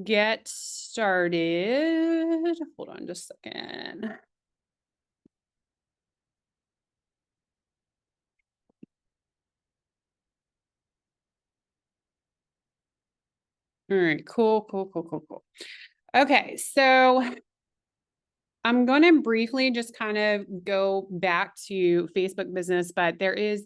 get started. Hold on just a second. All right, cool. Okay, so I'm going to briefly just kind of go back to Facebook business, but there is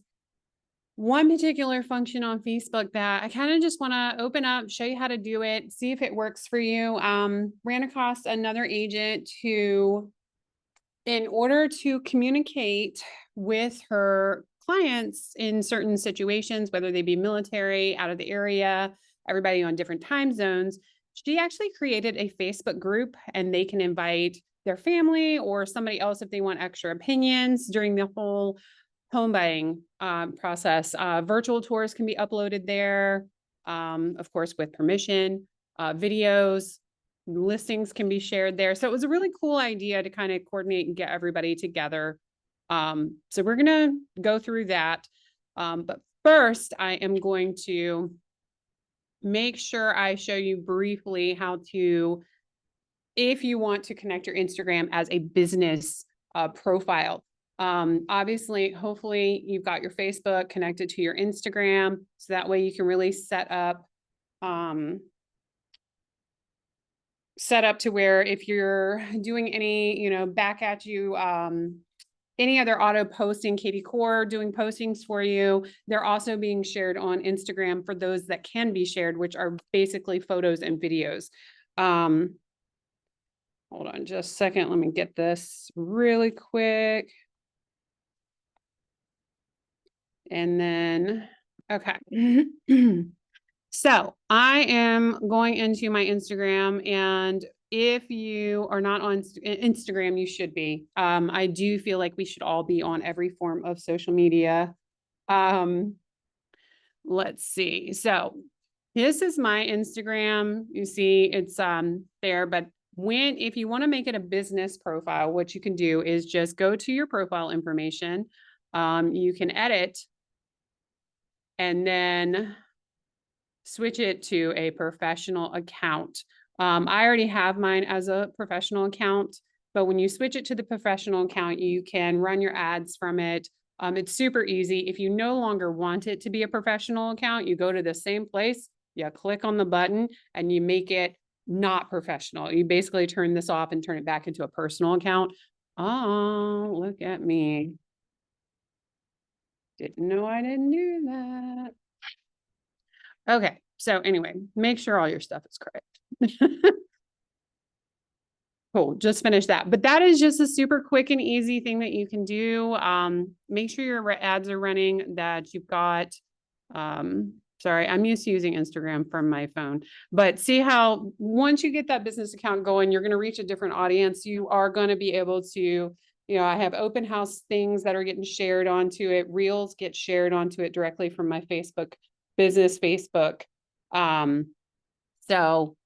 one particular function on Facebook that I kind of just want to open up, show you how to do it, see if it works for you. Ran across another agent who, in order to communicate with her clients in certain situations, whether they be military, out of the area, everybody on different time zones, she actually created a Facebook group, and they can invite their family or somebody else if they want extra opinions during the whole home buying process. Virtual tours can be uploaded there, of course, with permission. Videos, listings can be shared there. So it was a really cool idea to kind of coordinate and get everybody together. So we're going to go through that. But first, I am going to make sure I show you briefly how to, if you want to connect your Instagram as a business profile. Obviously, hopefully you've got your Facebook connected to your Instagram, so that way you can really set up to where if you're doing any, back at you, any other auto posting, Katie Core doing postings for you, they're also being shared on Instagram for those that can be shared, which are basically photos and videos. Hold on just a second. Let me get this really quick. And then, okay. So I am going into my Instagram, and if you are not on Instagram, you should be. I do feel like we should all be on every form of social media. Let's see. So this is my Instagram. You see it's there, but if you want to make it a business profile, what you can do is just go to your profile information. You can edit and then switch it to a professional account. I already have mine as a professional account, but when you switch it to the professional account, you can run your ads from it. It's super easy. If you no longer want it to be a professional account, you go to the same place, you click on the button, and you make it not professional. You basically turn this off and turn it back into a personal account. Oh, look at me. Didn't know I didn't do that. Okay, so anyway, make sure all your stuff is correct. Cool, just finished that. But that is just a super quick and easy thing that you can do. Make sure your ads are running, that you've got, sorry, I'm used to using Instagram from my phone, but see how once you get that business account going, you're going to reach a different audience. You are going to be able to, I have open house things that are getting shared onto it. Reels get shared onto it directly from my Facebook business Facebook. So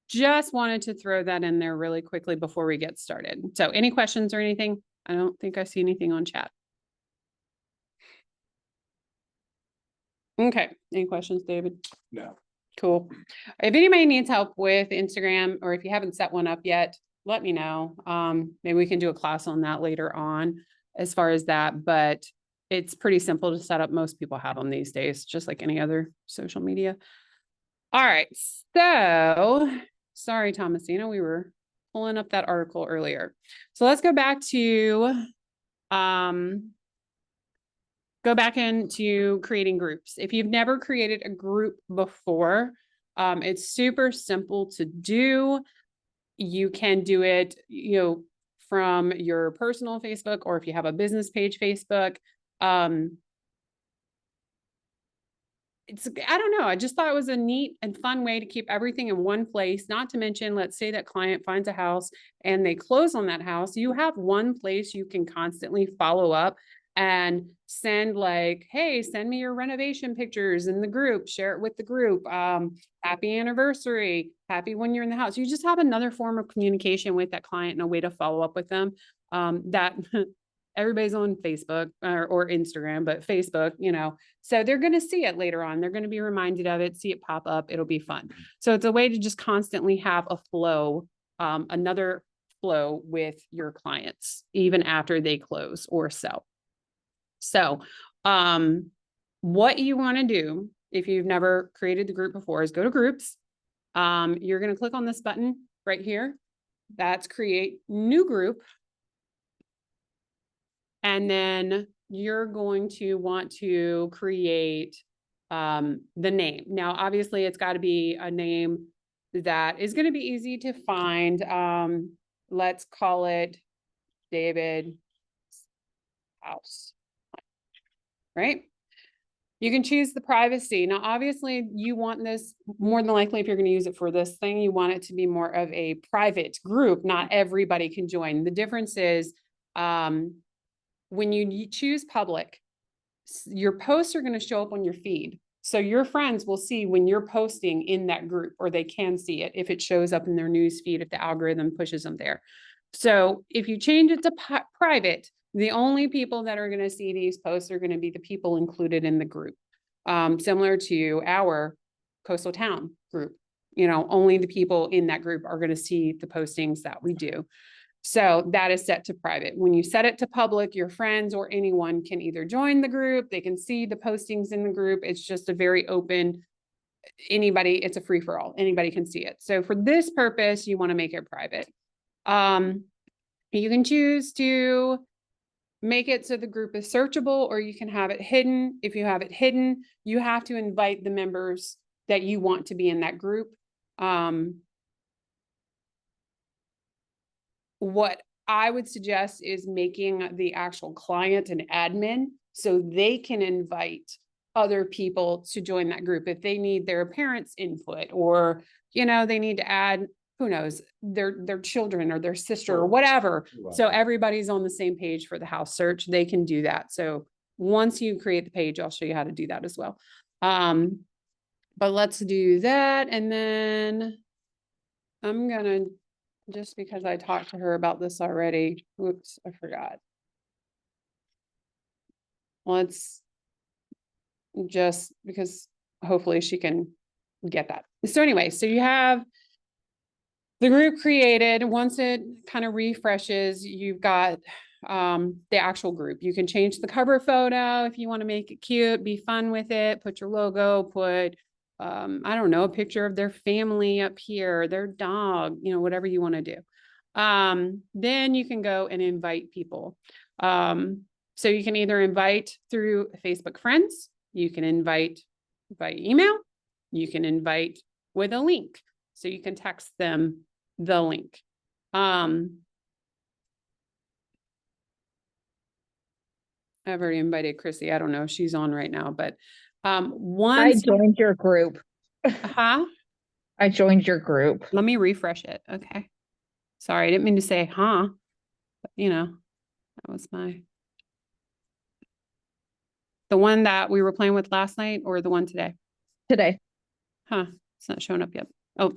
just wanted to throw that in there really quickly before we get started. So any questions or anything? I don't think I see anything on chat. Okay. Any questions, David? No. Cool. If anybody needs help with Instagram, or if you haven't set one up yet, let me know. Maybe we can do a class on that later on as far as that, but it's pretty simple to set up. Most people have them these days, just like any other social media. All right. So sorry, Thomasina, we were pulling up that article earlier. So let's go back to, into creating groups. If you've never created a group before, it's super simple to do. You can do it, from your personal Facebook, or if you have a business page Facebook. I don't know. I just thought it was a neat and fun way to keep everything in one place. Not to mention, let's say that client finds a house and they close on that house. You have one place you can constantly follow up and send like, hey, send me your renovation pictures in the group, share it with the group. Happy anniversary, happy when you're in the house. You just have another form of communication with that client and a way to follow up with them. That everybody's on Facebook or Instagram, but Facebook, you know, so they're going to see it later on. They're going to be reminded of it, see it pop up. It'll be fun. So it's a way to just constantly have a flow, another flow with your clients, even after they close or sell. So, what you want to do if you've never created the group before is go to groups. You're going to click on this button right here. That's create new group. And then you're going to want to create the name. Now, obviously, it's got to be a name that is going to be easy to find. Let's call it David House, right? You can choose the privacy. Now, obviously, you want this more than likely, if you're going to use it for this thing, you want it to be more of a private group. Not everybody can join. The difference is when you choose public, your posts are going to show up on your feed. So your friends will see when you're posting in that group, or they can see it if it shows up in their news feed, if the algorithm pushes them there. So if you change it to private, the only people that are going to see these posts are going to be the people included in the group. Similar to our Coastal Town group, you know, only the people in that group are going to see the postings that we do. So that is set to private. When you set it to public, your friends or anyone can either join the group, they can see the postings in the group. It's just a very open, anybody, it's a free for all. Anybody can see it. So for this purpose, you want to make it private. You can choose to make it so the group is searchable, or you can have it hidden. If you have it hidden, you have to invite the members that you want to be in that group. What I would suggest is making the actual client an admin so they can invite other people to join that group if they need their parents' input, or, you know, they need to add, who knows, their children or their sister or whatever. So everybody's on the same page for the house search. They can do that. So once you create the page, I'll show you how to do that as well. But let's do that. And then I'm gonna, just because I talked to her about this already. Oops, I forgot. Let's just, because hopefully she can get that. So anyway, so you have the group created. Once it kind of refreshes, you've got the actual group. You can change the cover photo if you want to make it cute, be fun with it, put your logo, put I don't know, a picture of their family up here, their dog, you know, whatever you want to do. Then you can go and invite people. So you can either invite through Facebook friends, you can invite by email, you can invite with a link. So you can text them the link. I've already invited Chrissy. I don't know if she's on right now, but once I joined your group. I joined your group. Let me refresh it. Okay. Sorry, I didn't mean to say, but, you know, that was the one that we were playing with last night, or the one today? Today. It's not showing up yet. Oh,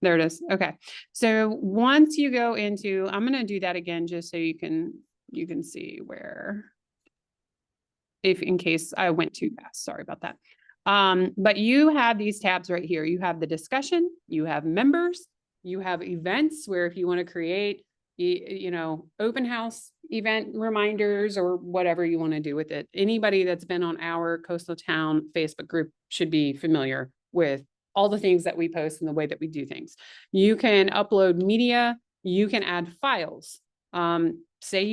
there it is. Okay. So once you go into, I'm going to do that again, just so you can see where, if in case I went too fast, sorry about that. But you have these tabs right here. You have the discussion, you have members, you have events, where if you want to create, you know, open house event reminders or whatever you want to do with it. Anybody that's been on our Coastal Town Facebook group should be familiar with all the things that we post and the way that we do things. You can upload media, you can add files. Say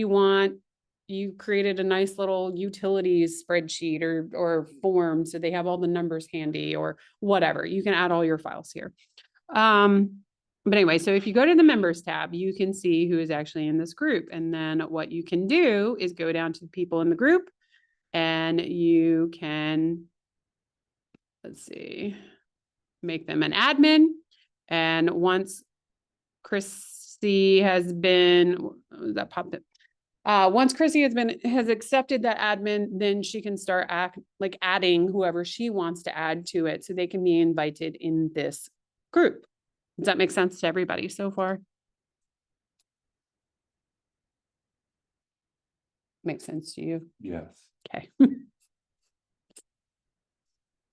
you created a nice little utilities spreadsheet or form, so they have all the numbers handy or whatever. You can add all your files here. But anyway, so if you go to the members tab, you can see who is actually in this group. And then what you can do is go down to the people in the group, and you can, let's see, make them an admin. And once Chrissy has been, that popped up. Once Chrissy has accepted that admin, then she can start adding whoever she wants to add to it, so they can be invited in this group. Does that make sense to everybody so far? make sense to you? Yes. Okay.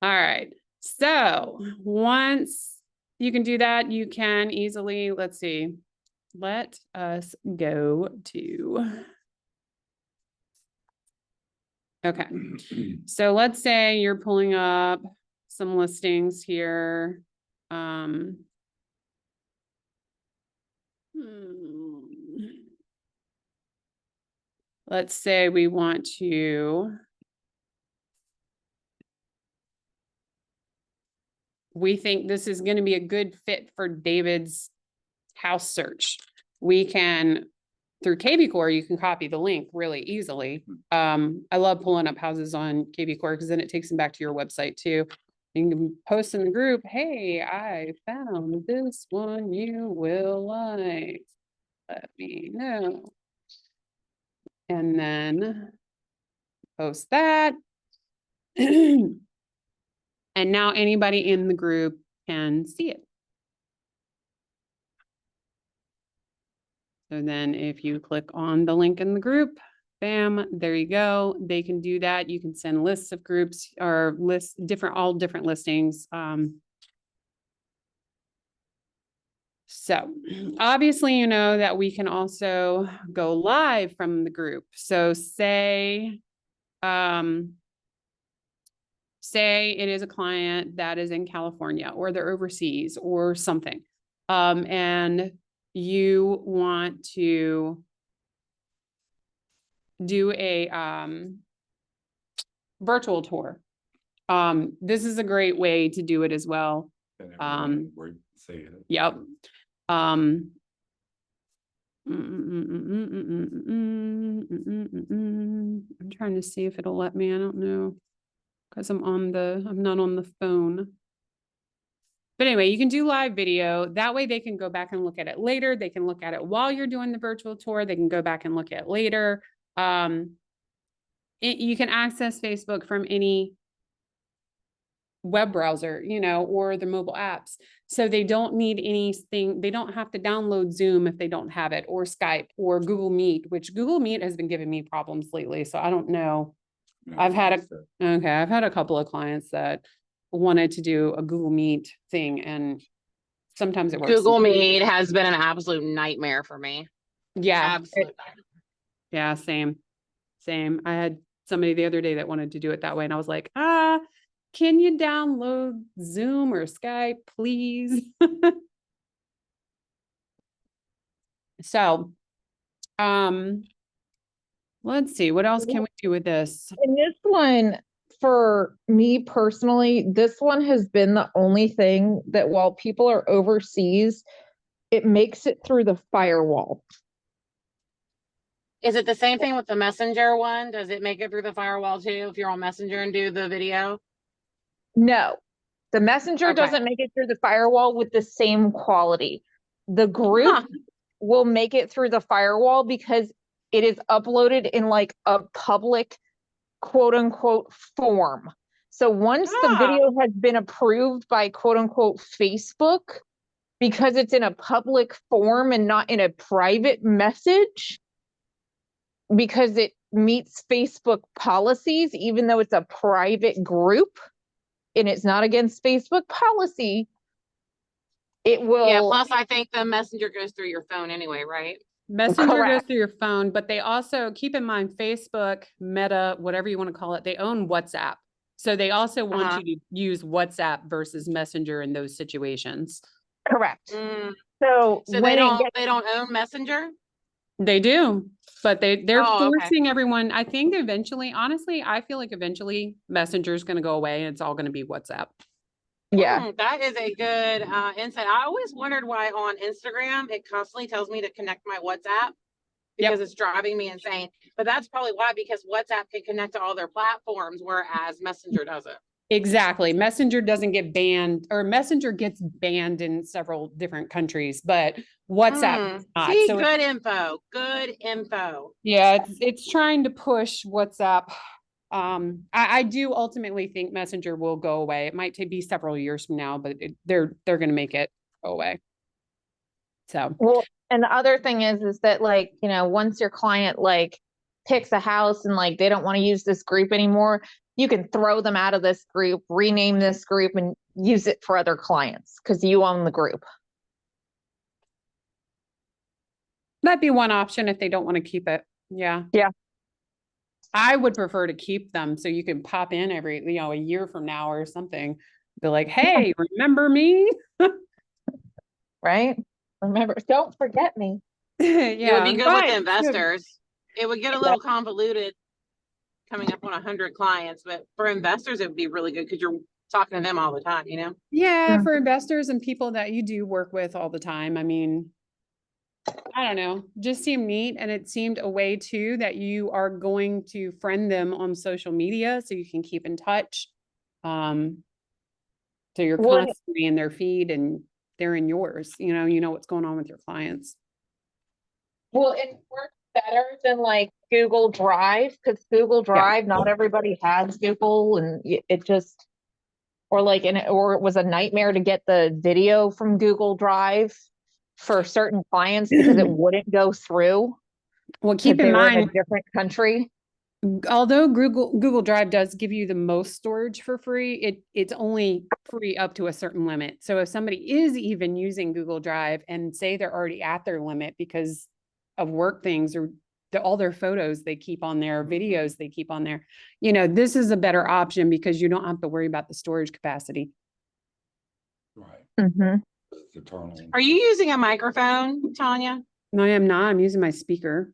All right. So once you can do that, you can easily, let's see, let us go to. Okay. So let's say you're pulling up some listings here. Hmm. Let's say we want to. We think this is going to be a good fit for David's house search. We can, through kvCORE, you can copy the link really easily. I love pulling up houses on kvCORE because then it takes them back to your website too. You can post in the group, hey, I found this one you will like. Let me know. And then post that. And now anybody in the group can see it. So then if you click on the link in the group, bam, there you go. They can do that. You can send lists of groups or list different, all different listings. So obviously, you know that we can also go live from the group. So say it is a client that is in California or they're overseas or something. And you want to do a virtual tour. This is a great way to do it as well. Say it. Yep. I'm trying to see if it'll let me. I don't know. Because I'm not on the phone. But anyway, you can do live video. That way they can go back and look at it later. They can look at it while you're doing the virtual tour. They can go back and look at it later. You can access Facebook from any web browser, you know, or the mobile apps. So they don't need anything. They don't have to download Zoom if they don't have it, or Skype or Google Meet, which Google Meet has been giving me problems lately. So I don't know. I've had a couple of clients that wanted to do a Google Meet thing, and sometimes it works. Google Meet has been an absolute nightmare for me. Yeah. Absolute. Yeah, same. I had somebody the other day that wanted to do it that way, and I was like, can you download Zoom or Skype, please? So, let's see, what else can we do with this? And this one, for me personally, this one has been the only thing that while people are overseas, it makes it through the firewall. Is it the same thing with the Messenger one? Does it make it through the firewall too if you're on Messenger and do the video? No, the Messenger Okay. doesn't make it through the firewall with the same quality. The group will make it through the firewall because it is uploaded in like a public quote unquote form. So once the video has been approved by quote unquote Facebook, because it's in a public form and not in a private message, because it meets Facebook policies, even though it's a private group and it's not against Facebook policy, it will. Yeah, plus I think the Messenger goes through your phone anyway, right? Messenger goes Correct. through your phone, but they also, keep in mind, Facebook, Meta, whatever you want to call it, they own WhatsApp. So they also want you to use WhatsApp versus Messenger in those situations. Correct. So So they when don't own Messenger? They do, but they're Oh, okay. forcing everyone. I think eventually, honestly, I feel like eventually Messenger is going to go away and it's all going to be WhatsApp. yeah, That is a good insight. I always wondered why on Instagram it constantly tells me to connect my WhatsApp because it's driving me insane. But that's probably why, because WhatsApp can connect to all their platforms, whereas Messenger doesn't. Exactly. Messenger doesn't get banned, or Messenger gets banned in several different countries, but WhatsApp does not. See, So good info. Good info. yeah, it's trying to push WhatsApp. I do ultimately think Messenger will go away. It might be several years from now, but they're going to make it go away. So well, and the other thing is that like, you know, once your client like picks a house and like they don't want to use this group anymore, you can throw them out of this group, rename this group, and use it for other clients because you own the group. That'd be one option if they don't want to keep it. Yeah. Yeah. I would prefer to keep them so you can pop in every, a year from now or something. Be like, hey, remember me? Right? Remember, don't forget me. It Yeah. would be good but- with investors. It would get a little convoluted coming up on 100 clients, but for investors, it would be really good because you're talking to them all the time, you know? Yeah, Yeah. for investors and people that you do work with all the time. I mean, I don't know, just seemed neat. And it seemed a way too that you are going to friend them on social media so you can keep in touch. So you're Would- constantly in their feed and they're in yours, you know what's going on with your clients. Will it work better than like Google Drive? Because Google Drive, not everybody has Google, and it just, or it was a nightmare to get the video from Google Drive for certain clients because it wouldn't go through. Well, 'Cause keep they in were in mind, a different country. although Google Drive does give you the most storage for free, it's only free up to a certain limit. So if somebody is even using Google Drive and say they're already at their limit because of work things or all their photos they keep on there, videos they keep on there, this is a better option because you don't have to worry about the storage capacity. Right. Mm-hmm. It's eternal. Are you using a microphone, Tanya? No, I am not. I'm using my speaker.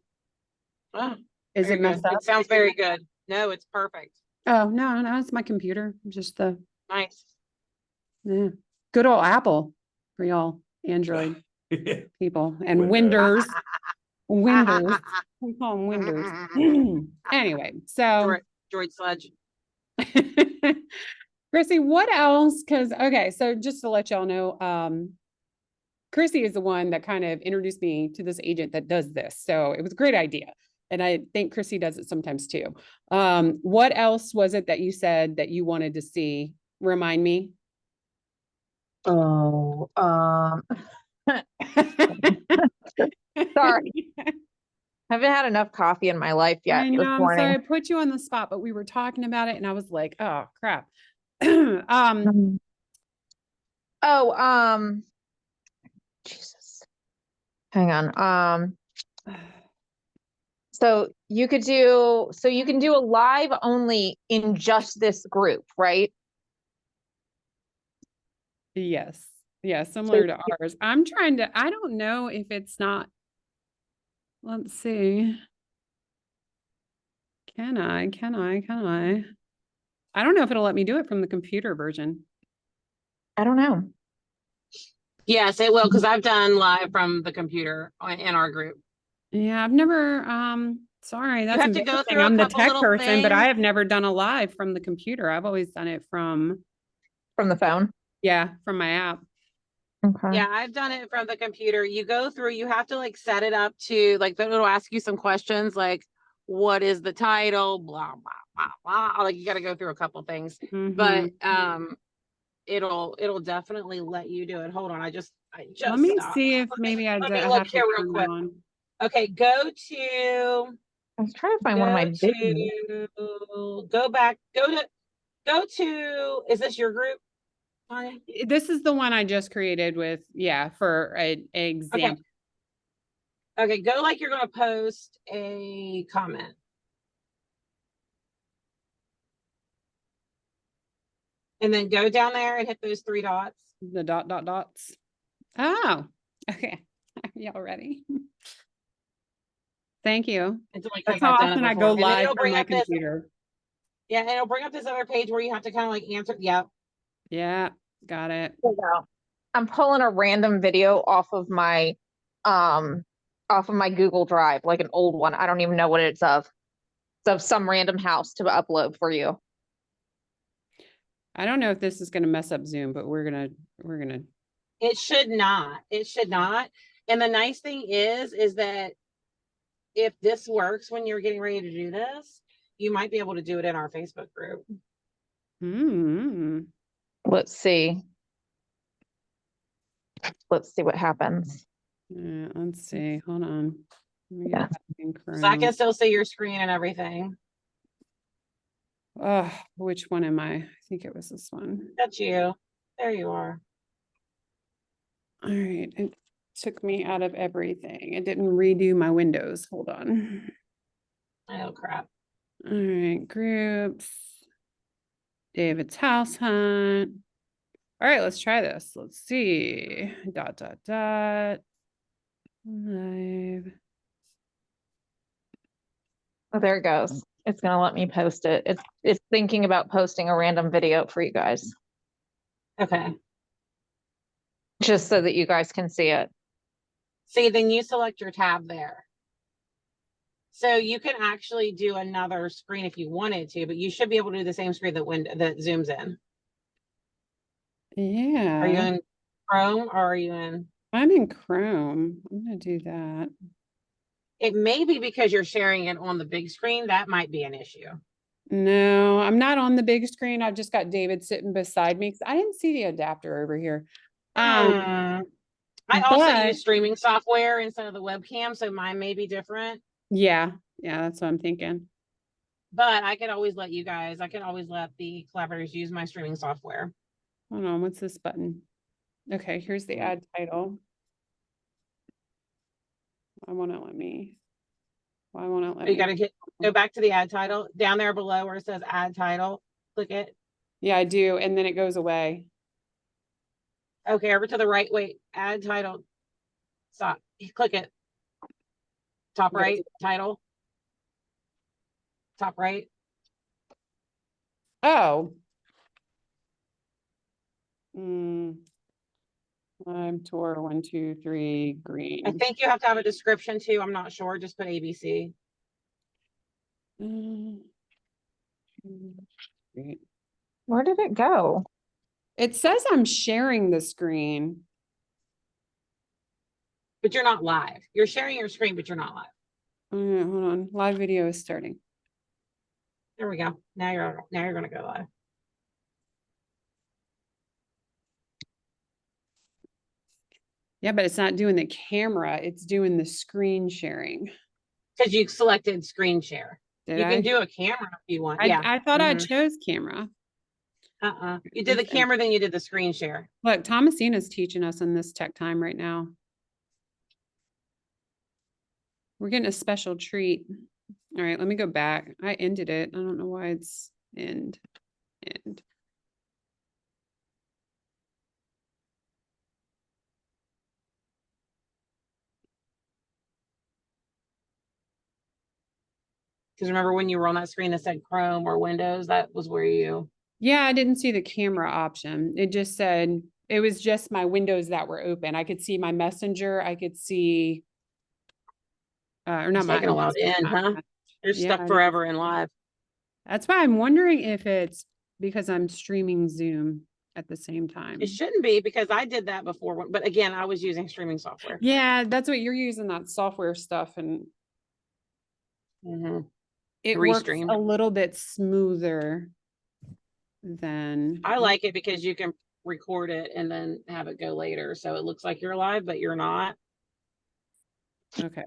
Oh, Is very it messed good. up? It sounds very good. No, it's perfect. Oh, no, it's my computer. Just the Nice. yeah. Good old Apple for y'all Android people and Windows. Windows. We call them Windows. Anyway, so Droid sludge. Chrissy, what else? Okay, so just to let y'all know, Chrissy is the one that kind of introduced me to this agent that does this. So it was a great idea. And I think Chrissy does it sometimes too. What else was it that you said that you wanted to see? Remind me. Oh, sorry. Haven't had enough coffee in my life yet I this know, I'm morning. sorry I put you on the spot, but we were talking about it and I was like, oh crap. Oh, Jesus. Hang on. So you can do a live only in just this group, right? Yes. Yeah, similar to you- ours. I don't know if it's not, let's see. Can I? I don't know if it'll let me do it from the computer version. I don't know. Yes, it will, because I've done live from the computer in our group. Yeah, I've never, sorry, that's have to go embarrassing. through a I'm the couple tech little person, but I things. have never done a live from the computer. I've always done it from From the phone. my app. Okay. Yeah, I've done it from the computer. You go through, you have to like set it up to like, it'll ask you some questions like, what is the title? Blah, blah, blah, blah. Like you got to go through a couple things, Mhm. but, it'll definitely let you do it. Hold on. I just Let me stopped. see if maybe I Let me have look to here real turn it quick. on. Okay, go to, I was trying to find one of my videos. go to, is this your group? Tanya? This is the one I just created with, for an example. Okay, go like you're going to post a comment. And then go down there and hit those three dots. The dots. Oh, okay. Y'all ready? Thank you. Until like That's I've how done it often I before. go And then live it'll from bring my up this, computer. yeah, and it'll bring up this other page where you have to kind of like answer. Yeah. Yeah, got it. There you go. I'm pulling a random video off of my Google Drive, like an old one. I don't even know what it's of. It's of some random house to upload for you. I don't know if this is gonna mess up Zoom, but we're gonna. It should not. It should not. And the nice thing is that if this works when you're getting ready to do this, you might be able to do it in our Facebook group. Let's see. Let's see what happens. Yeah, let's see. Hold on. Let me Yeah. get back in So I can Chrome. still see your screen and everything. Which one am I? I think it was this one. That's you. There you are. All right, it took me out of everything. It didn't redo my windows. Hold on. Oh crap. All right, groups. David's house hunt. All right, let's try this. Let's see. Dot. Live. Oh, there it goes. It's gonna let me post it. It's thinking about posting a random video for you guys, Okay. just so that you guys can see it. See, then you select your tab there. So you can actually do another screen if you wanted to, but you should be able to do the same screen that zooms in. Yeah. Are you in Chrome or are you in? I'm in Chrome. I'm gonna do that. It may be because you're sharing it on the big screen. That might be an issue. No, I'm not on the big screen. I've just got David sitting beside me because I didn't see the adapter over here. I also but- use streaming software instead of the webcam, so mine may be different. Yeah, that's what I'm thinking. But I could always let the collaborators use my streaming software. Hold on, what's this button? Okay, here's the ad title. Why won't it let me? You gotta go back to the ad title down there below where it says ad title. Click it. Yeah, I do, and then it goes away. Okay, over to the right. Wait, ad title. Stop. Click it. Top Okay. right, title. Top right. Oh. Live tour 1, 2, 3 green. I think you have to have a description too. I'm not sure. Just put ABC. Great. Where did it go? It says I'm sharing the screen. But you're not live. You're sharing your screen, but you're not live. Hold on. Live video is starting. There we go. Now you're gonna go live. Yeah, but it's not doing the camera. It's doing the screen sharing. Because you selected screen share. Did You I? can do a camera if you want. I, Yeah. I thought I Mhm. chose camera. You did the Okay. camera, then you did the screen share. Look, Thomasina's teaching us in this tech time right now. We're getting a special treat. All right, let me go back. I ended it. I don't know why it's end. Because remember when you were on that screen that said Chrome or Windows, that was where you. Yeah, I didn't see the camera option. It just said, it was just my windows that were open. I could see my messenger. I could see, or not It's my. taking a while to end, huh? You're Yeah, stuck forever in live. That's why I'm wondering if it's because I'm streaming Zoom at the same time. It shouldn't be because I did that before, but again, I was using streaming software. Yeah, that's what you're using, that software stuff, and Mhm. it works Restream. a little bit smoother than. I like it because you can record it and then have it go later. So it looks like you're live, but you're not. Okay.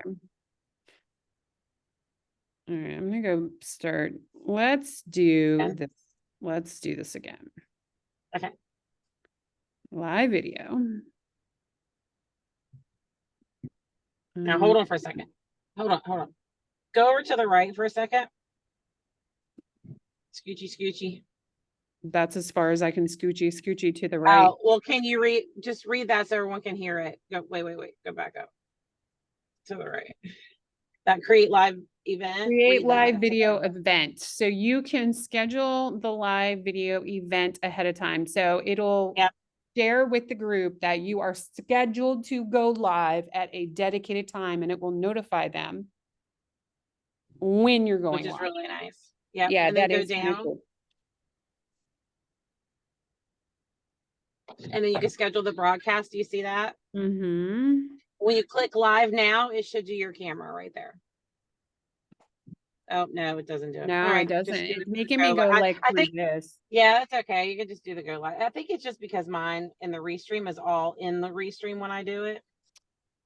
All right, I'm gonna go start. Let's do Okay. this. Let's do this again. Okay. Live video. Now hold on for a second. Hold on. Go over to the right for a second. Scoochy. That's as far as I can scoochy to the right. Oh, well, can you just read that so everyone can hear it? Go, wait. Go back up. To the right. That create live event. Create read live that. video event. So you can schedule the live video event ahead of time. So it'll Yep. share with the group that you are scheduled to go live at a dedicated time, and it will notify them when you're going Which is live. really nice. Yep. Yeah, And then that go is really down. cool. And then you can schedule the broadcast. Do you see that? Mm-hmm. When you click live now, it should do your camera right there. Oh, no, it doesn't do it. No, All right, it doesn't. just do It's the making me go live. like I through think, this. yeah, that's okay. You can just do the go live. I think it's just because mine in the restream is all in the restream when I do it.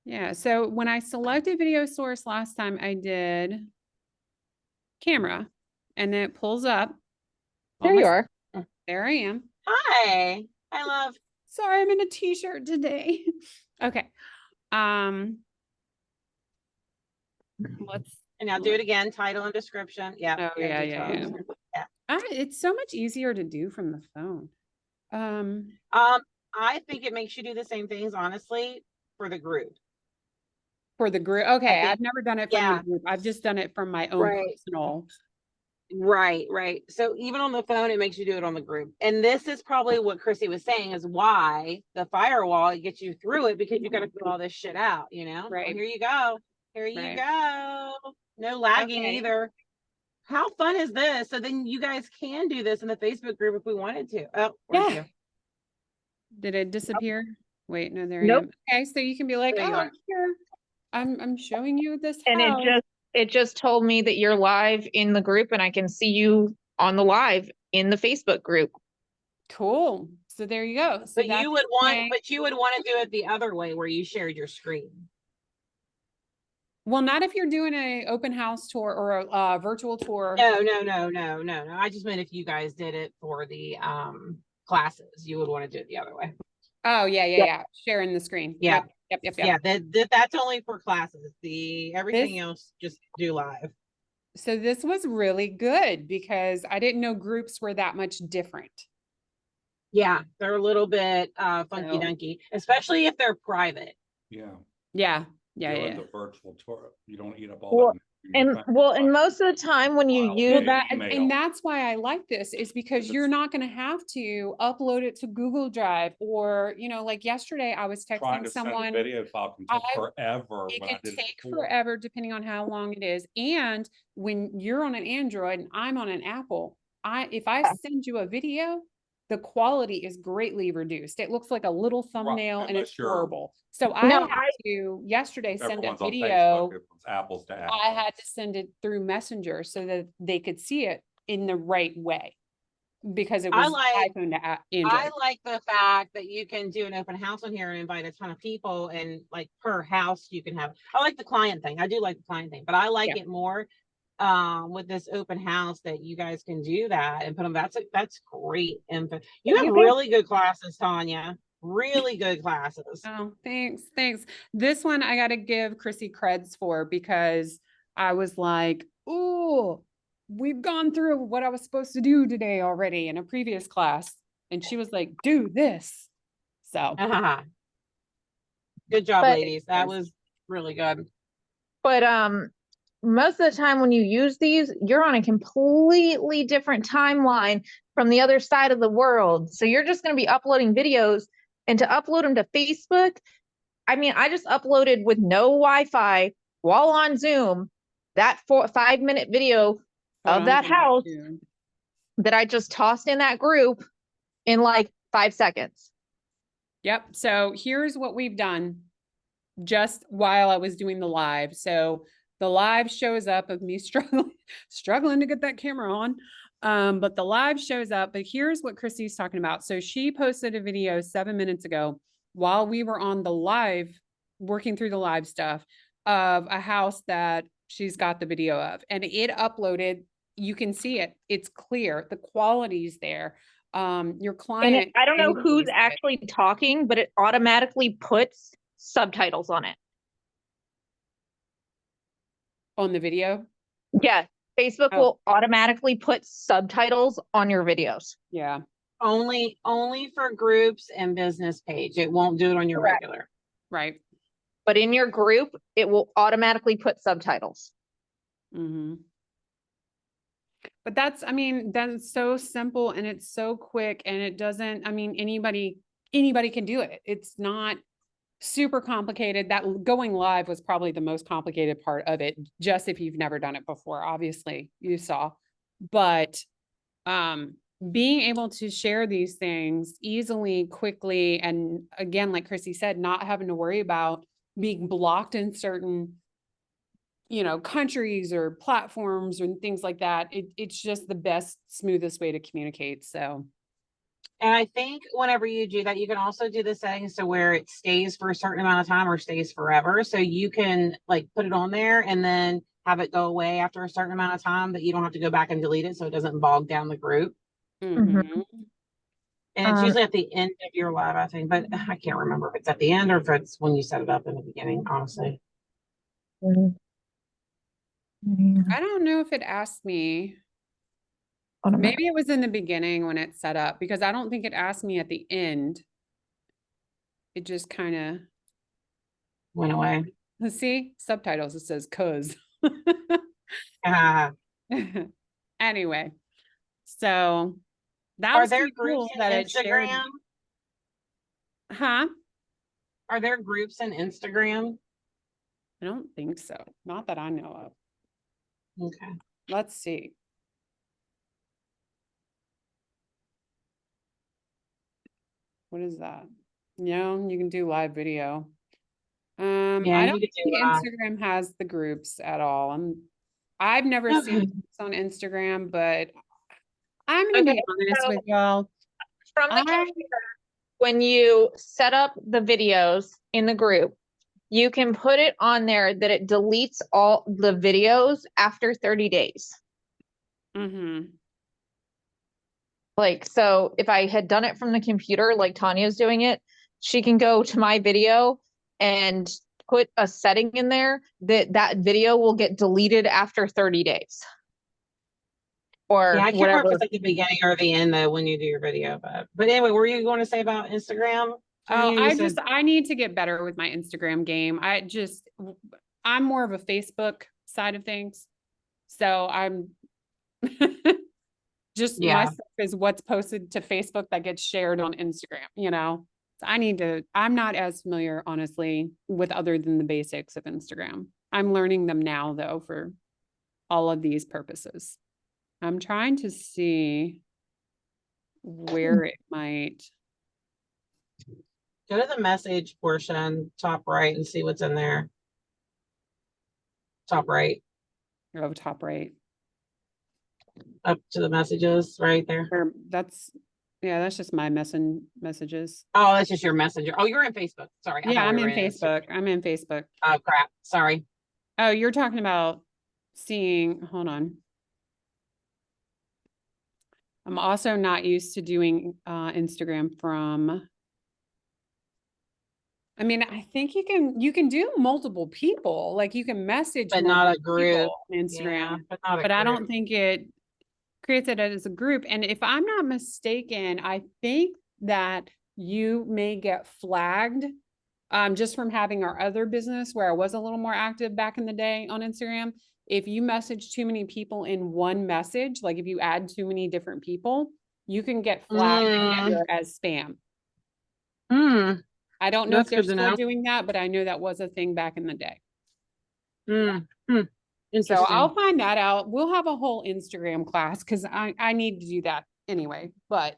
Yeah, so when I selected video source last time, I did camera, and then it pulls up. There on my you s- are. There I am. Hi, I love, Sorry, I'm in a t-shirt today. Okay. Let's, and now do it again, title and description. Yeah. Oh, yeah, yeah. Yeah. It's so much easier to do from the phone. I think it makes you do the same things, honestly, for the group. For the group. Okay, think- I've never done it from yeah. the group. I've just done it from my own Right. personal. Right, right. So even on the phone, it makes you do it on the group. And this is probably what Chrissy was saying is why the firewall gets you through it, because you got to fill all this shit out, you know? Well, Right. here you go. Here you Right. go. No lagging Okay. either. How fun is this? So then you guys can do this in the Facebook group if we wanted to. Oh, where'd Yeah. you? Did it disappear? Wait, no, there Nope. I am. Okay, so you can be like, There you oh, are. here, I'm showing you this And house. it just told me that you're live in the group and I can see you on the live in the Facebook group. Cool. So there you go. So But that's you would want, okay. but you would want to do it the other way where you shared your screen. Well, not if you're doing a open house tour or a virtual tour. No. I just meant if you guys did it for the classes, you would want to do it the other way. Oh, yeah, Yep. yeah. Sharing the screen. Yeah. Yep. Yeah, that's only for classes. Everything else just do live. So this was really good because I didn't know groups were that much different. Yeah, they're a little bit funky So- dunky, especially if they're private. Yeah. Yeah. Doing the virtual tour, you don't eat up all Well, that. And most of the time when you File use Well, it. that, Email. and that's why I like this is because If you're it's- not going to have to upload it to Google Drive or, like yesterday I was Trying texting to send a someone. video file can take I- forever. It when I can did it take before. forever depending on how long it is. And when you're on an Android and I'm on an Apple, if I send you a video, the quality is greatly reduced. It looks like a little thumbnail and it's unless you're- horrible. So I No, had to yesterday send a Everyone's on video. Facebook, it's apples to I apples. had to send it through Messenger so that they could see it in the right way because it I was like- iPhone to I Android. like the fact that you can do an open house on here and invite a ton of people, and like per house you can have. I like the client thing. I do like the client thing, but I like Yeah. it more with this open house that you guys can do that and put them. That's great info. You have You can- really good classes, Tanya. Really good classes. Oh, thanks. This one I got to give Chrissy creds for because I was like, "Ooh, we've gone through what I was supposed to do today already in a previous class," and she was like, "Do this." So Good job, But- ladies. That was really good. But most of the time when you use these, you're on a completely different timeline from the other side of the world. So you're just going to be uploading videos, and to upload them to Facebook, I mean, I just uploaded with no Wi-Fi while on Zoom that 5-minute video hold of on that to house too. that I just tossed in that group in like 5 seconds. Yep. So here's what we've done just while I was doing the live. So the live shows up of me struggling to get that camera on. But the live shows up, but here's what Christy's talking about. So she posted a video 7 minutes ago while we were on the live, working through the live stuff of a house that she's got the video of, and it uploaded. You can see it. It's clear. The quality's there. Your And client. I don't know who's enjoys it. actually talking, but it automatically puts subtitles on it. On the video. Yeah, Facebook Oh. will automatically put subtitles on your videos. Yeah. Only for groups and business page. It won't do it on your Correct. regular. Right. But in your group, it will automatically put subtitles. Mm-hmm. But I mean, that's so simple and it's so quick and it doesn't, I mean, anybody can do it. It's not super complicated. That going live was probably the most complicated part of it, just if you've never done it before, obviously you saw, but, being able to share these things easily, quickly, and again, like Chrissy said, not having to worry about being blocked in certain countries or platforms and things like that. It's just the best, smoothest way to communicate. So And I think whenever you do that, you can also do the settings to where it stays for a certain amount of time or stays forever. So you can like put it on there and then have it go away after a certain amount of time, that you don't have to go back and delete it so it doesn't bog down the group. Mhm. And it's Um, usually at the end of your live, I think, but I can't remember if it's at the end or if it's when you set it up in the beginning, honestly. I don't know if it asked me. automatic. Maybe it was in the beginning when it's set up, because I don't think it asked me at the end. It just kind Went away. of, let's see, subtitles, it says cuz. Uh, Anyway, so that are was there pretty groups cool in that it shared. Instagram? Huh? Are there groups in Instagram? I don't think so. Not that I know of. Okay. Let's see. What is that? No, you can do live video. Yeah, I you don't could do think that. Instagram has the groups at all. I've never seen Okay. groups on Instagram, but I'm gonna Okay, be honest so with y'all. from the I computer, when you set up the videos in the group, you can put it on there that it deletes all the videos after 30 days. Mhm. Like, so if I had done it from the computer, like Tanya's doing it, she can go to my video and put a setting in there that that video will get deleted after 30 days. Or Yeah, I can't remember whatever. if it's at the beginning or the end though when you do your video, but anyway, what were you going to say about Instagram? Oh, Tanya, you said- I need to get better with my Instagram game. I'm more of a Facebook side of things. So I'm just my Yeah. stuff is what's posted to Facebook that gets shared on Instagram, you know? So I'm not as familiar, honestly, with other than the basics of Instagram. I'm learning them now though for all of these purposes. I'm trying to see where it might. Go to the message portion, top right, and see what's in there. Top right, Oh, top right. up to the messages right there. Or that's just my messages. Oh, that's just your messenger. Oh, you're in Facebook. Sorry. I Yeah, thought I'm we were in Facebook. I'm in Facebook. Oh, crap. Sorry. Oh, you're talking about hold on. I'm also not used to doing Instagram from. I mean, I think you can do multiple people. Like you can message But not a multiple group. people on Instagram, Yeah, but not a but I group. don't think it creates it as a group. And if I'm not mistaken, I think that you may get flagged just from having our other business where I was a little more active back in the day on Instagram. If you message too many people in one message, like if you add too many different people, you can get flagged as spam. I don't know if That's they're good to still know. doing that, but I know that was a thing back in the day. So Interesting. I'll find that out. We'll have a whole Instagram class because I need to do that anyway. But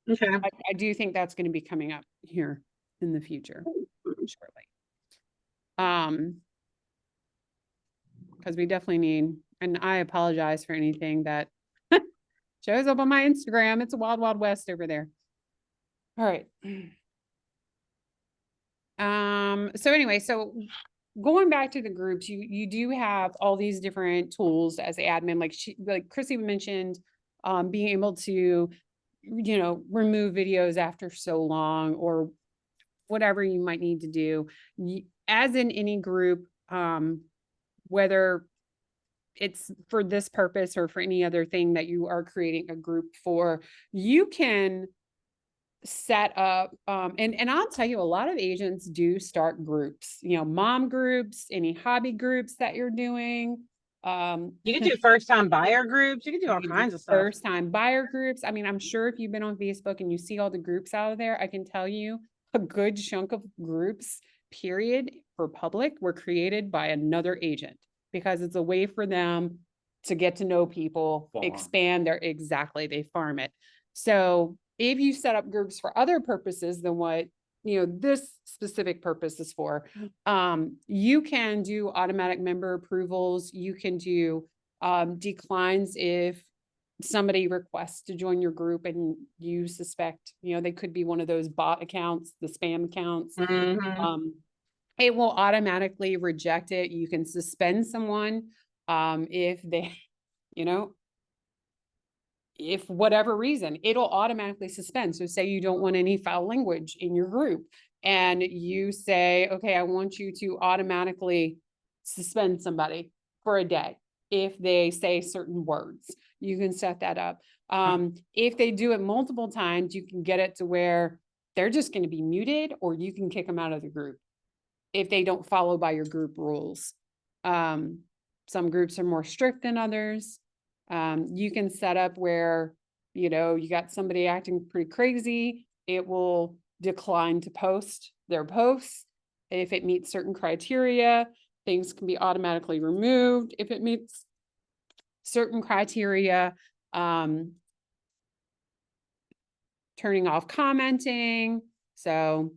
Okay. I do think that's going to be coming up here in the future shortly. Because we definitely need, and I apologize for anything that shows up on my Instagram. It's a wild, wild west over there. All right. So anyway, so going back to the groups, you do have all these different tools as the admin, like Chrissy mentioned, being able to, remove videos after so long or whatever you might need to do. As in any group, whether it's for this purpose or for any other thing that you are creating a group for, you can set up and I'll tell you, a lot of agents do start groups, mom groups, any hobby groups that you're doing. You can do first time buyer groups. You can do all you can kinds do of stuff. first time buyer groups. I mean, I'm sure if you've been on Facebook and you see all the groups out of there, I can tell you a good chunk of groups, period, for public were created by another agent because it's a way for them to get to know people, Farm. expand they farm it. So if you set up groups for other purposes than what, this specific purpose is for, you can do automatic member approvals. You can do declines if somebody requests to join your group and you suspect, they could be one of those bot accounts, the spam accounts. Mhm. It will automatically reject it. You can suspend someone, if they, you know, if whatever reason, it'll automatically suspend. So say you don't want any foul language in your group and you say, okay, I want you to automatically suspend somebody for a day if they say certain words. You can set that up. If they do it multiple times, you can get it to where they're just going to be muted, or you can kick them out of the group if they don't follow by your group rules. Some groups are more strict than others. You can set up where, you got somebody acting pretty crazy, it will decline to post their posts. If it meets certain criteria, things can be automatically removed. If it meets certain criteria, turning off commenting. So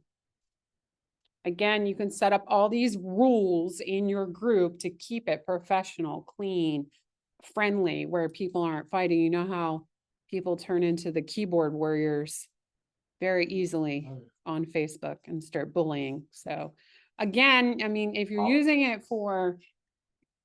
again, you can set up all these rules in your group to keep it professional, clean, friendly, where people aren't fighting. You know how people turn into the keyboard warriors very easily on Facebook and start bullying. So again, I mean, if you're using it for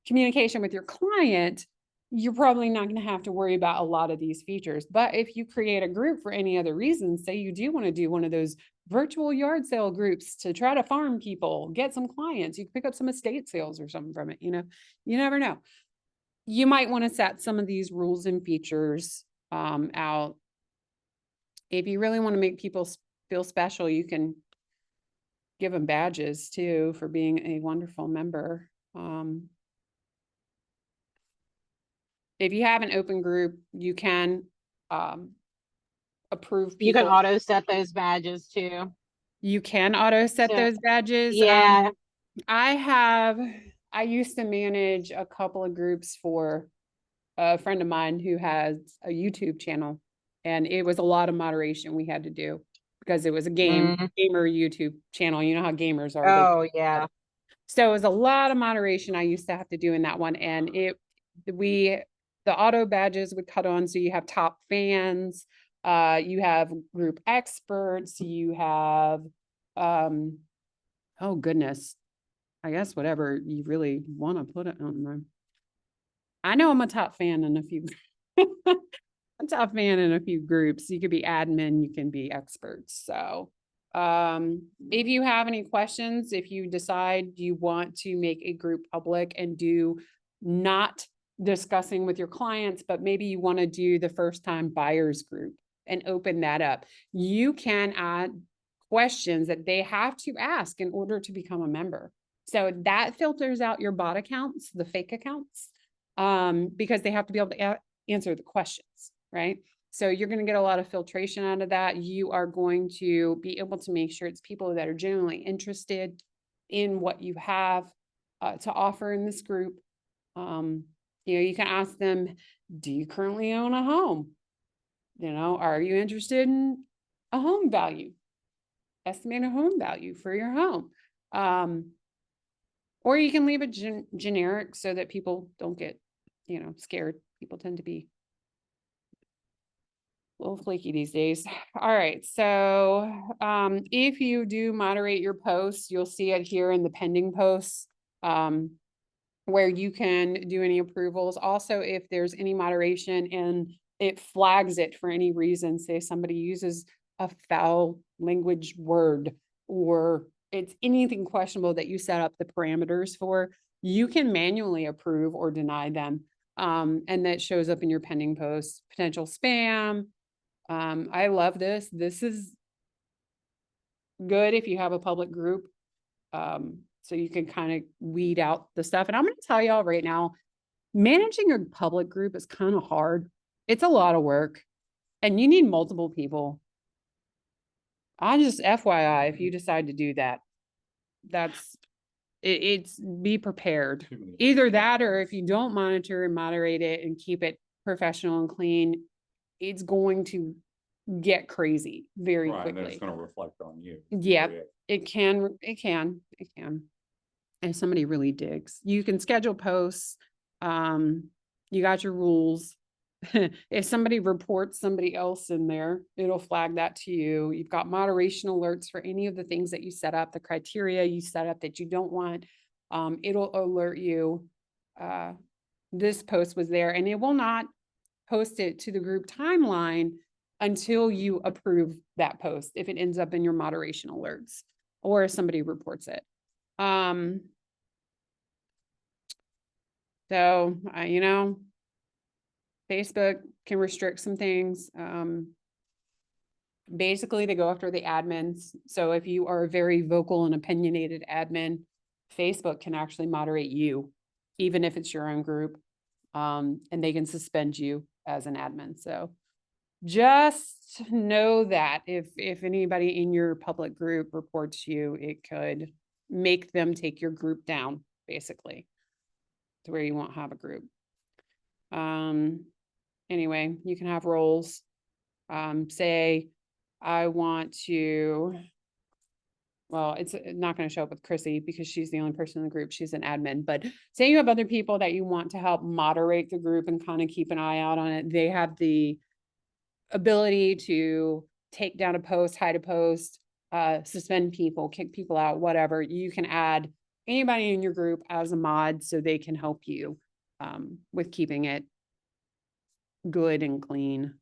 communication with your client, you're probably not going to have to worry about a lot of these features. But if you create a group for any other reason, say you do want to do one of those virtual yard sale groups to try to farm people, get some clients, you can pick up some estate sales or something from it, you never know. You might want to set some of these rules and features out. If you really want to make people feel special, you can give them badges too for being a wonderful member. If you have an open group, you can approve You can people. auto set those badges too. You can auto set So, those badges. Yeah. I used to manage a couple of groups for a friend of mine who has a YouTube channel, and it was a lot of moderation we had to do because it was a gamer YouTube channel. You know how gamers are. Oh, yeah. So it was a lot of moderation I used to have to do in that one. And the auto badges would cut on. So you have top fans, you have group experts, you have, oh goodness, I guess whatever you really want to put it on there. I know I'm a top fan in a few, a top fan in a few groups. You could be admin, you can be experts. So if you have any questions, if you decide you want to make a group public and do not discussing with your clients, but maybe you want to do the first time buyers group and open that up, you can add questions that they have to ask in order to become a member. So that filters out your bot accounts, the fake accounts, because they have to be able to answer the questions, right? So you're going to get a lot of filtration out of that. You are going to be able to make sure it's people that are genuinely interested in what you have to offer in this group. You can ask them, do you currently own a home? Are you interested in a home value? Estimate a home value for your home. Or you can leave it generic so that people don't get, scared. People tend to be a little flaky these days. All right. So if you do moderate your posts, you'll see it here in the pending posts where you can do any approvals. Also, if there's any moderation and it flags it for any reason, say somebody uses a foul language word or it's anything questionable that you set up the parameters for, you can manually approve or deny them. And that shows up in your pending posts. Potential spam. I love this. This is good if you have a public group. So you can kind of weed out the stuff. And I'm going to tell y'all right now, managing a public group is kind of hard. It's a lot of work and you need multiple people. I just FYI, if you decide to do that, it's be prepared. Either that, or if you don't monitor and moderate it and keep it professional and clean, it's going to get crazy very Right, and quickly. it's gonna reflect on you. Yeah, it can. If somebody really digs, you can schedule posts. You got your rules. if somebody reports somebody else in there, it'll flag that to you. You've got moderation alerts for any of the things that you set up, the criteria you set up that you don't want. It'll alert you. This post was there, and it will not post it to the group timeline until you approve that post, if it ends up in your moderation alerts or if somebody reports it. So, you know, Facebook can restrict some things. Basically, they go after the admins. So if you are a very vocal and opinionated admin, Facebook can actually moderate you, even if it's your own group. And they can suspend you as an admin. So just know that if anybody in your public group reports you, it could make them take your group down, basically, to where you won't have a group. Anyway, you can have roles. Say, I want to, well, it's not going to show up with Chrissy because she's the only person in the group. She's an admin, but say you have other people that you want to help moderate the group and kind of keep an eye out on it. They have the ability to take down a post, hide a post, suspend people, kick people out, whatever. You can add anybody in your group as a mod so they can help you with keeping it good and clean.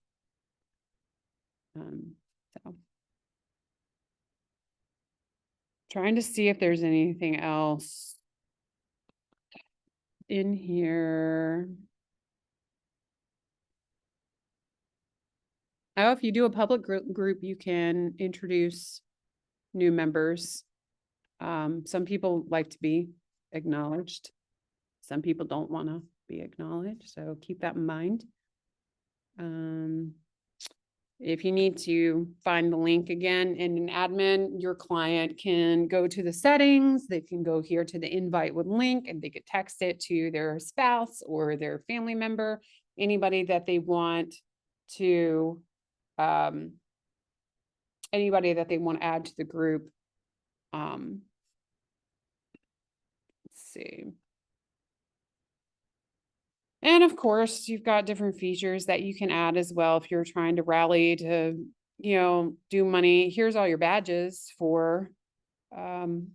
So trying to see if there's anything else in here. Oh, if you do a public group, you can introduce new members. Some people like to be acknowledged. Some people don't want to be acknowledged, so keep that in mind. If you need to find the link again in an admin, your client can go to the settings. They can go here to the invite with link, and they could text it to their spouse or their family member, anybody that they want to, anybody that they want to add to the group. Let's see. And of course, you've got different features that you can add as well if you're trying to rally to, you know, do money. Here's all your badges for some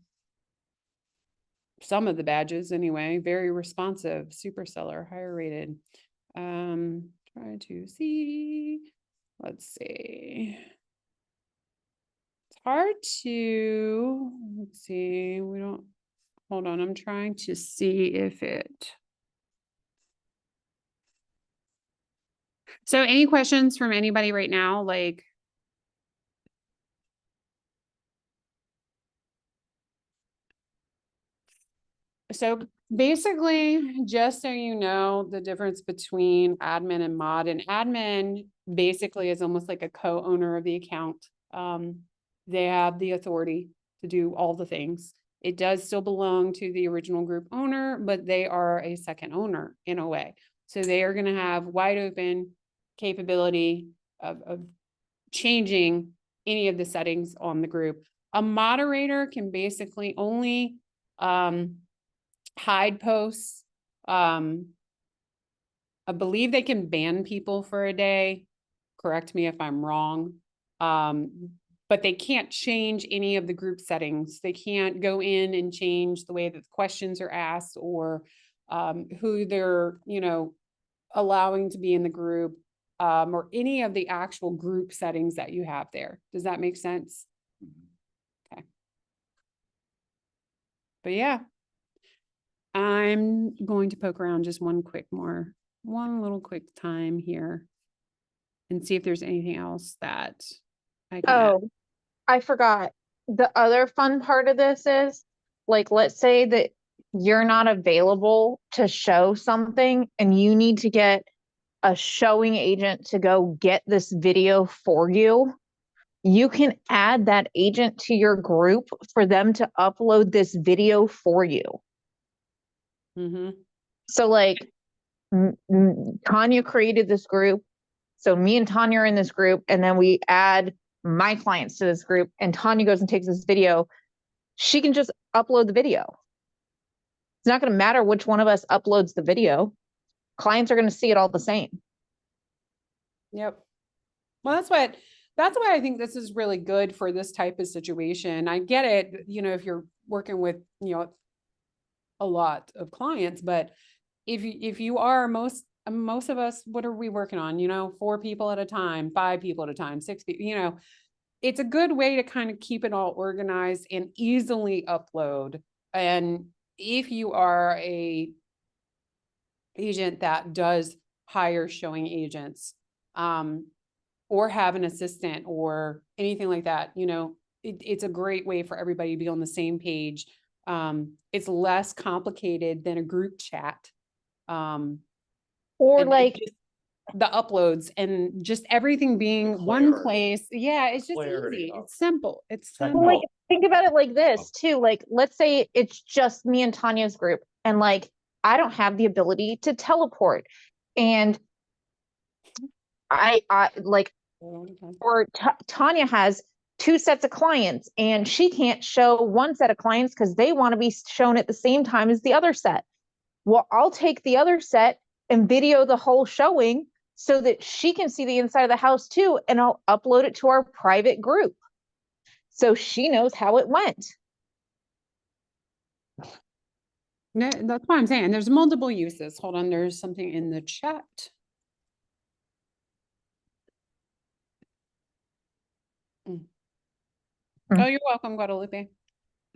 of the badges anyway. Very responsive, super seller, higher rated. Try to see. Let's see. It's hard to, let's see, we don't, hold on, I'm trying to see if it. So any questions from anybody right now? Like, so basically, just so you know, the difference between admin and mod, and admin basically is almost like a co-owner of the account. They have the authority to do all the things. It does still belong to the original group owner, but they are a second owner in a way. So they are going to have wide open capability of changing any of the settings on the group. A moderator can basically only hide posts. I believe they can ban people for a day. Correct me if I'm wrong. But they can't change any of the group settings. They can't go in and change the way that the questions are asked or who they're, you know, allowing to be in the group, or any of the actual group settings that you have there. Does that make sense? Okay. But yeah, I'm going to poke around just one little quick time here and see if there's anything else that I can add. Oh, I forgot. The other fun part of this is, like, let's say that you're not available to show something and you need to get a showing agent to go get this video for you. You can add that agent to your group for them to upload this video for you. So like Tanya created this group. So me and Tanya are in this group, and then we add my clients to this group, and Tanya goes and takes this video. She can just upload the video. It's not going to matter which one of us uploads the video. Clients are going to see it all the same. Yep. Well, that's why I think this is really good for this type of situation. I get it, if you're working with, a lot of clients, but if you are most of us, what are we working on? 4 people at a time, 5 people at a time, 6 people, it's a good way to kind of keep it all organized and easily upload. And if you are a agent that does hire showing agents, or have an assistant or anything like that, it's a great way for everybody to be on the same page. It's less complicated than a group chat. Or And like, just the uploads and just everything being one Clarity. place. Yeah, it's just Clarity easy. of It's simple. It's Technology. well, like, simple. think about it like this too. Like, let's say it's just me and Tanya's group, and like, I don't have the ability to teleport. And I like, or Tanya has 2 sets of clients and she can't show one set of clients because they want to be shown at the same time as the other set. Well, I'll take the other set and video the whole showing so that she can see the inside of the house too, and I'll upload it to our private group so she knows how it went. No, that's why I'm saying there's multiple uses. Hold on, there's something in the chat. Oh, you're welcome, Guadalupe.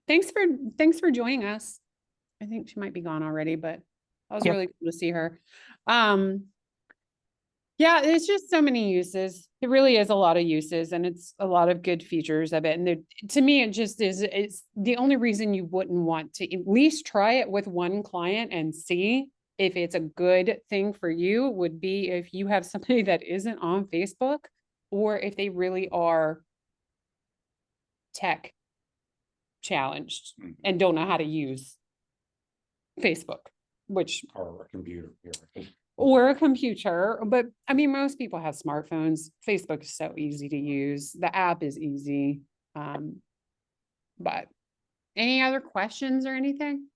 Thanks for joining us. I think she might be gone already, but that was Yep. really cool to see her. Yeah, it's just so many uses. It really is a lot of uses, and it's a lot of good features of it. And to me, it just it's the only reason you wouldn't want to at least try it with one client and see if it's a good thing for you would be if you have somebody that isn't on Facebook, or if they really are tech challenged Mhm. and don't know how to use Facebook, which Or a computer. Here. or a computer. But I mean, most people have smartphones. Facebook is so easy to use. The app is easy. But any other questions or anything?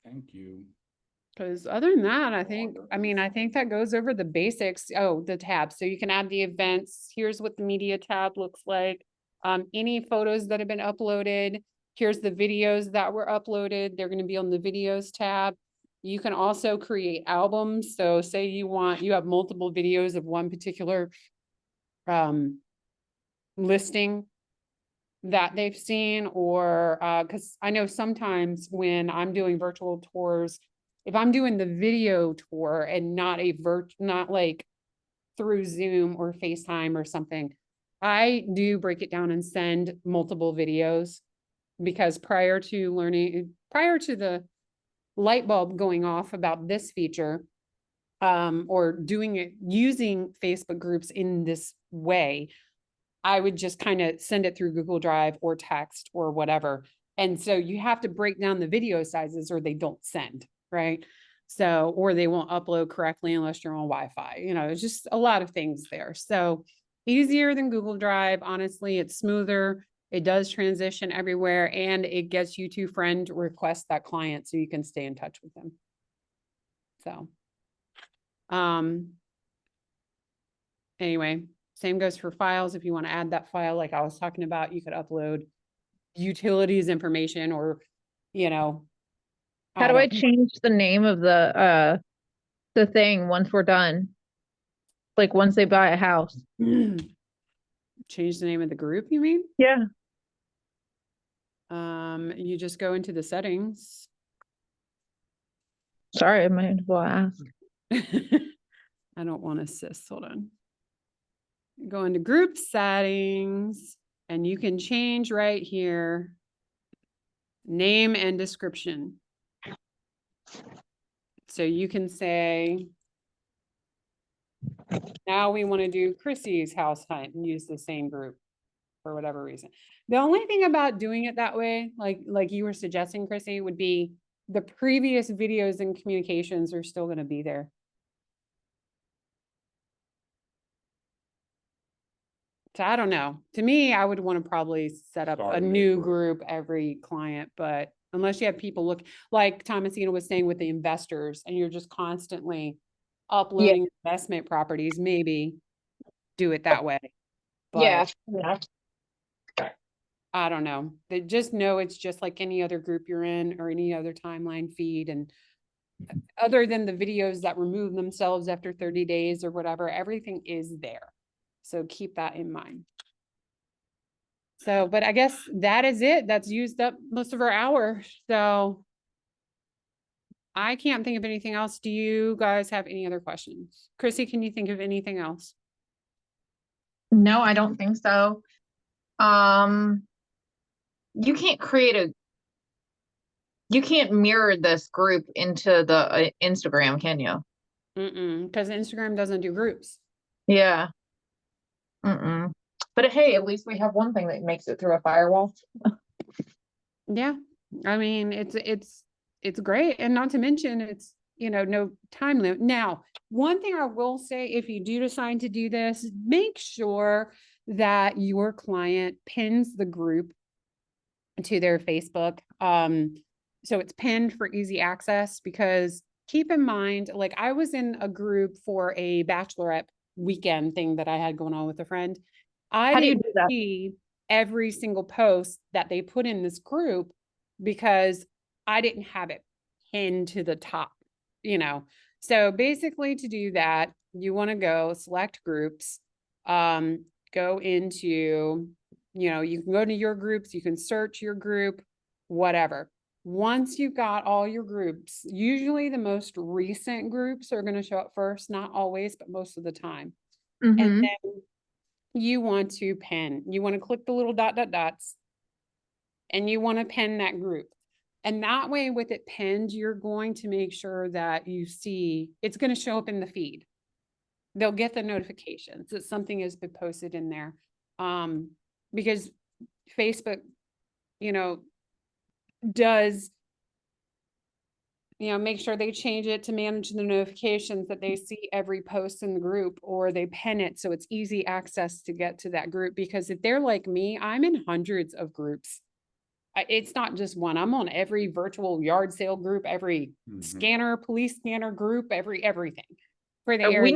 Thank you. Because other than that, I think that goes over the basics. Oh, the tabs. So you can add the events. Here's what the media tab looks like. Any photos that have been uploaded. Here's the videos that were uploaded. They're going to be on the videos tab. You can also create albums. So say you have multiple videos of one particular listing that they've seen, or because I know sometimes when I'm doing virtual tours, if I'm doing the video tour and not not like through Zoom or FaceTime or something, I do break it down and send multiple videos, because prior to the light bulb going off about this feature, or doing it using Facebook groups in this way, I would just kind of send it through Google Drive or text or whatever. And so you have to break down the video sizes or they don't send, right? So, or they won't upload correctly unless you're on Wi-Fi. It's just a lot of things there. So easier than Google Drive. Honestly, it's smoother. It does transition everywhere, and it gets you to friend request that client so you can stay in touch with them. So, anyway, same goes for files. If you want to add that file, like I was talking about, you could upload utilities information, or, How do I change the name of the thing once we're done? Like once they buy a house? change the name of the group, you mean? Yeah. You just go into the settings. Sorry, I might as well ask. I don't want to assist. Hold on. Go into group settings, and you can change right here name and description. So you can say, now we want to do Chrissy's house hunt and use the same group for whatever reason. The only thing about doing it that way, like you were suggesting, Chrissy, would be the previous videos and communications are still going to be there. So I don't know. To me, I would want to probably set up Start a a new new group every client, but unless you have people look, like Thomasina was saying with the investors, and you're just constantly uploading investment properties, maybe do it that way. But Yeah. I don't know. They just know it's just like any other group you're in or any other timeline feed. And other than the videos that remove themselves after 30 days or whatever, everything is there. So keep that in mind. So, but I guess that is it. That's used up most of our hour. So I can't think of anything else. Do you guys have any other questions? Chrissy, can you think of anything else? No, I don't think so. You can't you can't mirror this group into the Instagram, can you? Because Instagram doesn't do groups. Yeah. But hey, at least we have one thing that makes it through a firewall. Yeah. I mean, it's great. And not to mention it's, no time limit. Now, one thing I will say, if you do decide to do this, make sure that your client pins the group to their Facebook. So it's pinned for easy access, because keep in mind, like I was in a group for a bachelorette weekend thing that I had going on with a friend. I How do you didn't do that? see every single post that they put in this group because I didn't have it pinned to the top, So basically to do that, you want to go select groups, go into, you can go to your groups, you can search your group, whatever. Once you've got all your groups, usually the most recent groups are going to show up first, not always, but most of the time. And then you want to pin, you want to click the little dots and you want to pin that group. And that way with it pinned, you're going to make sure that you see, it's going to show up in the feed. They'll get the notifications that something has been posted in there. Because Facebook, does, make sure they change it to manage the notifications that they see every post in the group, or they pin it so it's easy access to get to that group. Because if they're like me, I'm in hundreds of groups. It's not just one. I'm on every virtual yard sale group, every scanner, police scanner group, everything for the area.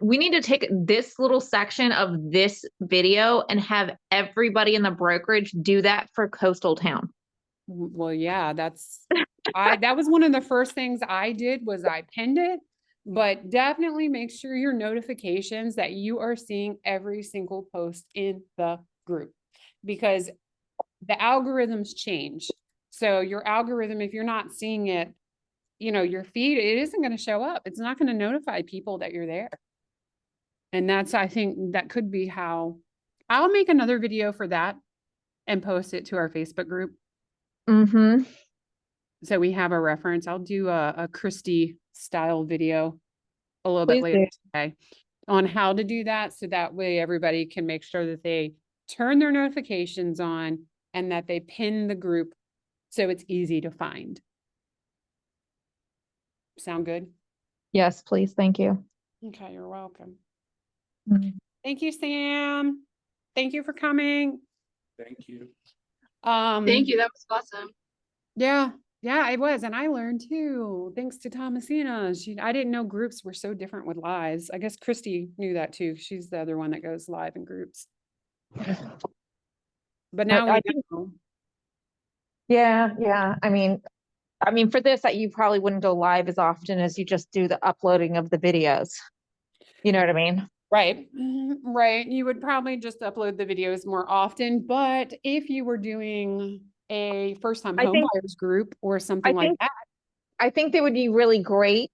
We need to take this little section of this video and have everybody in the brokerage do that for Coastal Town. Well, yeah, that was one of the first things I did, was I pinned it, but definitely make sure your notifications that you are seeing every single post in the group, because the algorithms change. So your algorithm, if you're not seeing it, your feed, it isn't going to show up. It's not going to notify people that you're there. And I think that could be how I'll make another video for that and post it to our Facebook group. So we have a reference. I'll do a Christy style video a little bit later today on how to do that. So that way everybody can make sure that they turn their notifications on and that they pin the group so it's easy to find. Sound good? Yes, please. Thank you. Okay, you're welcome. Thank you, Sam. Thank you for coming. Thank you. Thank you. That was awesome. Yeah, it was. And I learned too, thanks to Thomasina. I didn't know groups were so different with lives. I guess Christy knew that too. She's the other one that goes live in groups. But now we know. Yeah. I mean, for this, that you probably wouldn't go live as often as you just do the uploading of the videos. You know what I mean? Right. Right. You would probably just upload the videos more often, but if you were doing a first-time home buyers group or something like that. I think they would be really great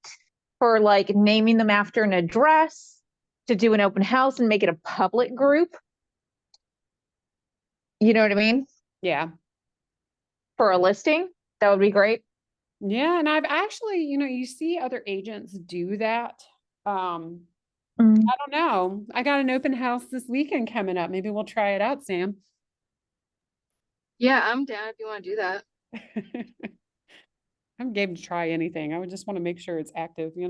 for like naming them after an address, to do an open house and make it a public group. You know what I mean? Yeah. For a listing, that would be great. Yeah. And I've actually, you see other agents do that. I don't know. I got an open house this weekend coming up. Maybe we'll try it out, Sam. Yeah, I'm down if you want to do that. I'm game to try anything. I would just want to make sure it's active, We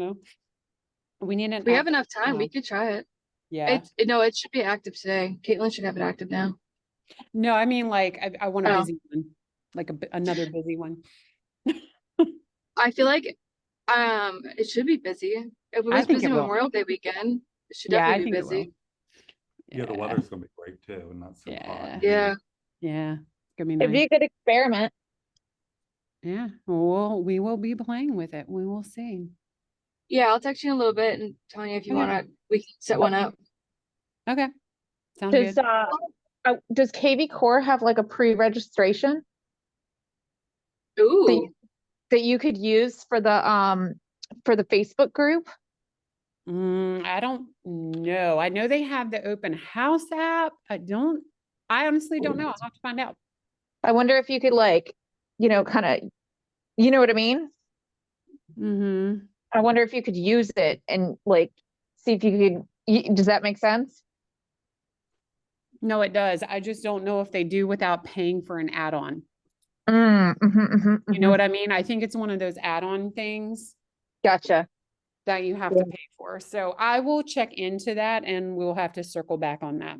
need If we have enough time, we could try it. Yeah. No, it should be active today. Caitlin should have it active now. No, I mean, like, I want a busy one, like another busy one. I feel like it should be busy. If it I was think busy it will. Memorial Day weekend, it should Yeah, I definitely be think it will. busy. Yeah, the Yeah. weather's gonna be great too, and not so hot. Yeah. Yeah, it's gonna be It'd be nice. a good experiment. Yeah, well, we will be playing with it. We will see. Yeah, I'll text you in a little bit and tell you if you Okay. wanna, we can set one up. Okay, sounds Does good. does KV Core have like a pre-registration Ooh, that you could use for the Facebook group? I don't know. I know they have the open house app. I honestly don't know. I'll have to find out. I wonder if you could like, kind of, you know what I mean? Mm-hmm. I wonder if you could use it and like see if you could. Does that make sense? No, it does. I just don't know if they do without paying for an add-on. You know what I mean? I think it's one of those add-on things Gotcha. that you have to pay for. So I will check into that and we'll have to circle back on that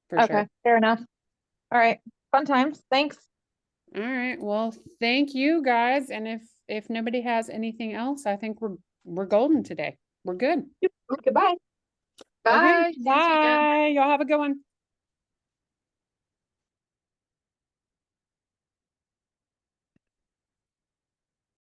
for Okay, sure. fair enough. All right, fun times. Thanks. All right. Well, thank you guys. And if nobody has anything else, I think we're golden today. We're good. Goodbye. bye. Okay. See you this weekend. Bye. Y'all have a good one.